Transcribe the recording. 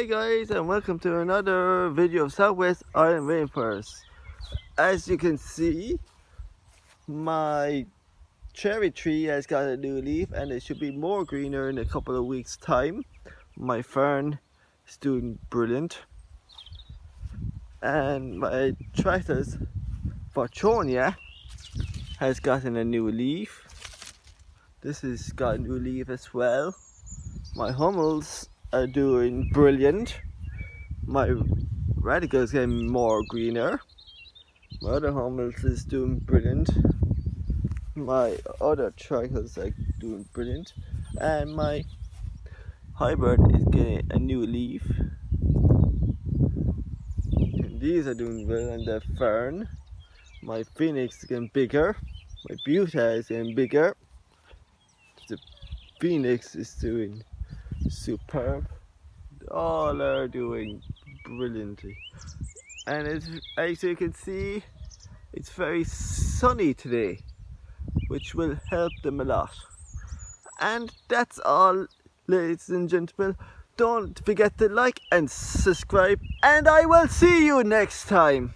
Hi guys, and welcome to another video of Southwest Island Rainforest. As you can see, my cherry tree has got a new leaf and it should be more greener in a couple of weeks time. My fern is doing brilliant, and my Tritus Fortunia has gotten a new leaf. This has got a new leaf as well. My hummels are doing brilliant. My radicals getting more greener. My other hummels is doing brilliant. My other trichos are doing brilliant. And my hybrid is getting a new leaf. And these are doing well, and the fern. My phoenix is getting bigger. My buta is getting bigger. The phoenix is doing superb. All are doing brilliantly. And as you can see, it's very sunny today, which will help them a lot. And that's all, ladies and gentlemen. Don't forget to like and subscribe, and I will see you next time.